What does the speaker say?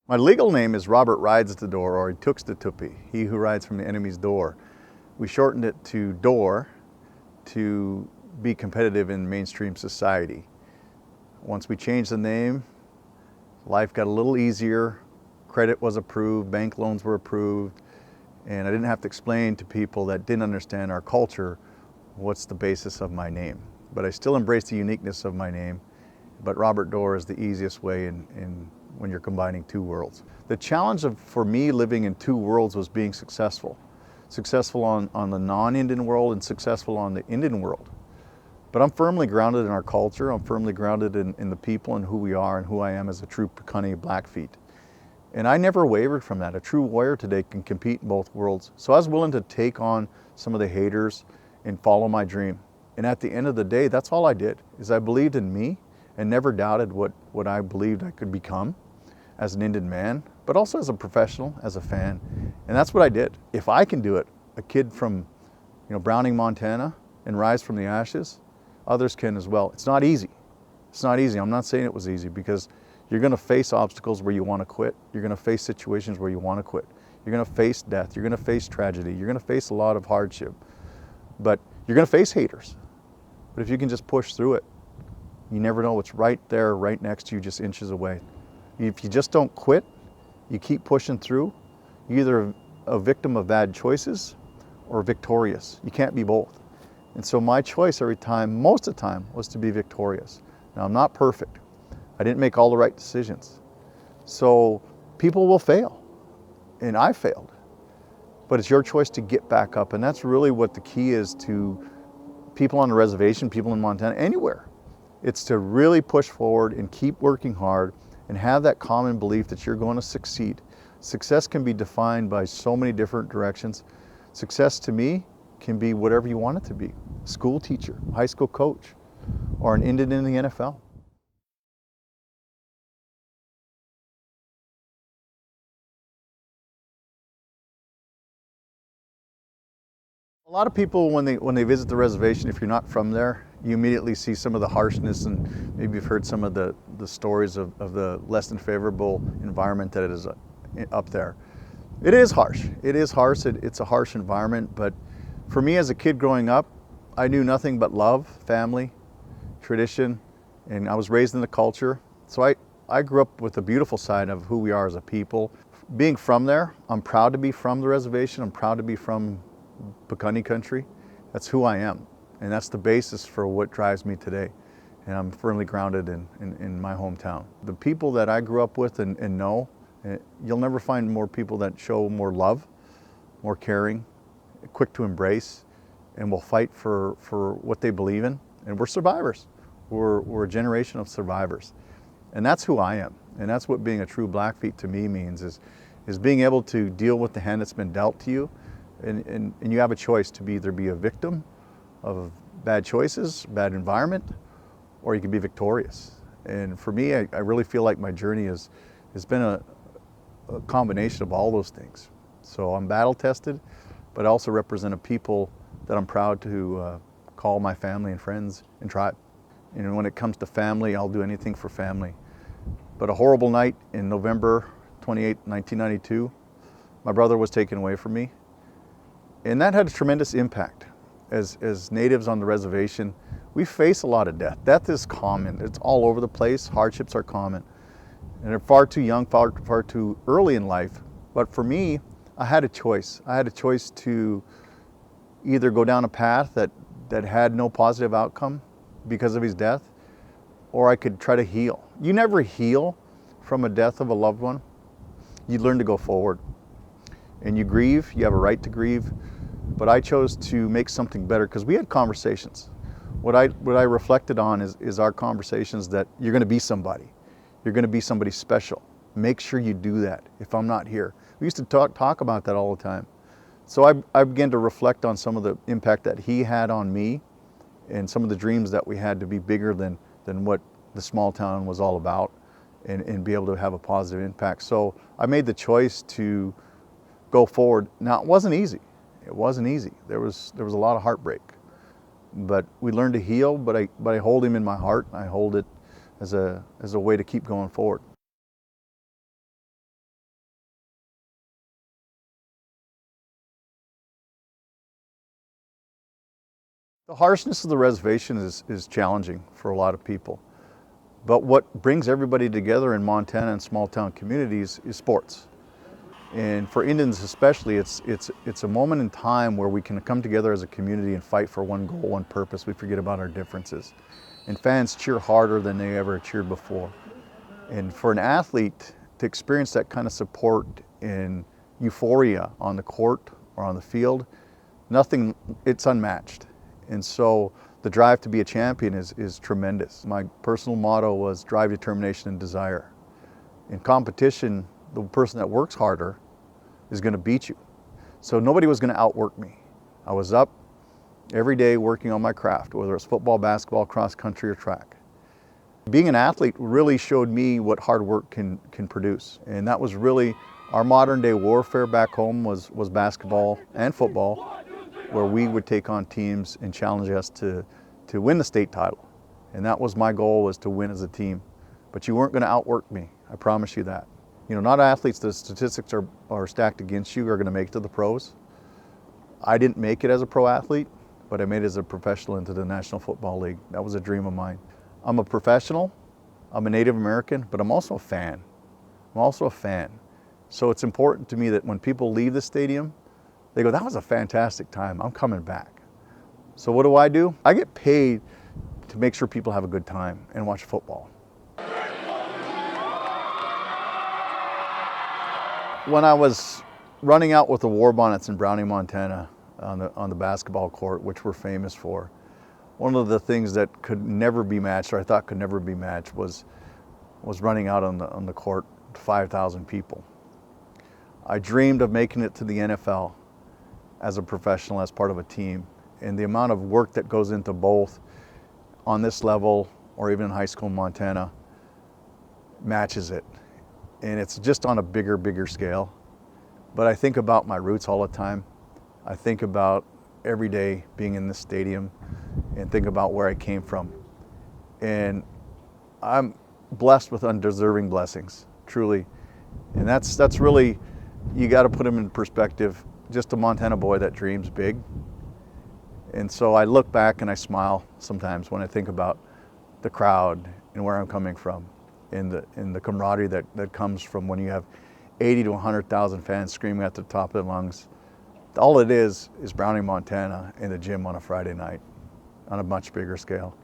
My legal name is Robert Rides the Door, or Ituxtatupi, he who rides from the enemy's door. We shortened it to Door to be competitive in mainstream society. Once we changed the name, life got a little easier. Credit was approved, bank loans were approved, and I didn't have to explain to people that didn't understand our culture what's the basis of my name. But I still embrace the uniqueness of my name, but Robert Door is the easiest way when you're combining two worlds. The challenge for me living in two worlds was being successful. Successful on the non-Indian world and successful on the Indian world. But I'm firmly grounded in our culture. I'm firmly grounded in the people and who we are and who I am as a true Piikani Blackfeet. And I never wavered from that. A true warrior today can compete in both worlds. So I was willing to take on some of the haters and follow my dream. And at the end of the day, that's all I did, is I believed in me and never doubted what I believed I could become as an Indian man, but also as a professional, as a fan. And that's what I did. If I can do it, a kid from Browning, Montana, and rise from the ashes, others can as well. It's not easy. It's not easy. I'm not saying it was easy, because you're going to face obstacles where you want to quit. You're going to face situations where you want to quit. You're going to face death. You're going to face tragedy. You're going to face a lot of hardship. But you're going to face haters. But if you can just push through it, you never know what's right there, right next to you, just inches away. If you just don't quit, you keep pushing through, you're either a victim of bad choices or victorious. You can't be both. And so my choice every time, most of the time, was to be victorious. Now, I'm not perfect. I didn't make all the right decisions. So people will fail, and I failed. But it's your choice to get back up, and that's really what the key is to people on the reservation, people in Montana, anywhere. It's to really push forward and keep working hard and have that common belief that you're going to succeed. Success can be defined by so many different directions. Success to me can be whatever you want it to be. School teacher, high school coach, or an Indian in the NFL. A lot of people, when they visit the reservation, if you're not from there, you immediately see some of the harshness, and maybe you've heard some of the stories of the less than favorable environment that it is up there. It is harsh. It is harsh. It's a harsh environment, but for me as a kid growing up, I knew nothing but love, family, tradition, and I was raised in the culture. So I grew up with the beautiful side of who we are as a people. Being from there, I'm proud to be from the reservation. I'm proud to be from Piikani country. That's who I am, and that's the basis for what drives me today. And I'm firmly grounded in my hometown. The people that I grew up with and know, you'll never find more people that show more love, more caring, quick to embrace, and will fight for what they believe in. And we're survivors. We're a generation of survivors. And that's who I am. And that's what being a true Blackfeet to me means, is being able to deal with the hand that's been dealt to you. And you have a choice to either be a victim of bad choices, bad environment, or you can be victorious. And for me, I really feel like my journey has been a combination of all those things. So I'm battle tested, but I also represent a people that I'm proud to call my family and friends and tribe. And when it comes to family, I'll do anything for family. But a horrible night in November 28, 1992, my brother was taken away from me. And that had a tremendous impact. As natives on the reservation, we face a lot of death. Death is common. It's all over the place. Hardships are common. And they're far too young, far too early in life. But for me, I had a choice. I had a choice to either go down a path that had no positive outcome because of his death, or I could try to heal. You never heal from a death of a loved one. You learn to go forward. And you grieve, you have a right to grieve, but I chose to make something better because we had conversations. What I reflected on is our conversations that you're going to be somebody. You're going to be somebody special. Make sure you do that if I'm not here. We used to talk about that all the time. So I began to reflect on some of the impact that he had on me and some of the dreams that we had to be bigger than what the small town was all about and be able to have a positive impact. So I made the choice to go forward. Now, it wasn't easy. It wasn't easy. There was a lot of heartbreak, but we learned to heal. But I hold him in my heart. I hold it as a way to keep going forward. The harshness of the reservation is challenging for a lot of people. But what brings everybody together in Montana and small town communities is sports. And for Indians especially, it's a moment in time where we can come together as a community and fight for one goal, one purpose. We forget about our differences. And fans cheer harder than they ever cheered before. And for an athlete to experience that kind of support and euphoria on the court or on the field, it's unmatched. And so the drive to be a champion is tremendous. My personal motto was drive, determination, and desire. In competition, the person that works harder is going to beat you. So nobody was going to outwork me. I was up every day working on my craft, whether it's football, basketball, cross country, or track. Being an athlete really showed me what hard work can produce. And that was really our modern day warfare back home was basketball and football, where we would take on teams and challenge us to win the state title. And that was my goal, was to win as a team. But you weren't going to outwork me, I promise you that. You know, not athletes, the statistics are stacked against you, are going to make it to the pros. I didn't make it as a pro athlete, but I made it as a professional into the National Football League. That was a dream of mine. I'm a professional, I'm a Native American, but I'm also a fan. I'm also a fan. So it's important to me that when people leave the stadium, they go, that was a fantastic time, I'm coming back. So what do? I get paid to make sure people have a good time and watch football. When I was running out with the War Bonnets in Browning, Montana on the basketball court, which we're famous for, one of the things that could never be matched, or I thought could never be matched, was running out on the court to 5,000 people. I dreamed of making it to the NFL as a professional, as part of a team. And the amount of work that goes into both on this level or even in high school in Montana matches it. And it's just on a bigger scale. But I think about my roots all the time. I think about every day being in this stadium and think about where I came from. And I'm blessed with undeserving blessings, truly. And that's really, you got to put them in perspective. Just a Montana boy that dreams big. And so I look back and I smile sometimes when I think about the crowd and where I'm coming from, and the camaraderie that comes from when you have 80 to 100,000 fans screaming at the top of their lungs. All it is Browning, Montana in the gym on a Friday night on a much bigger scale.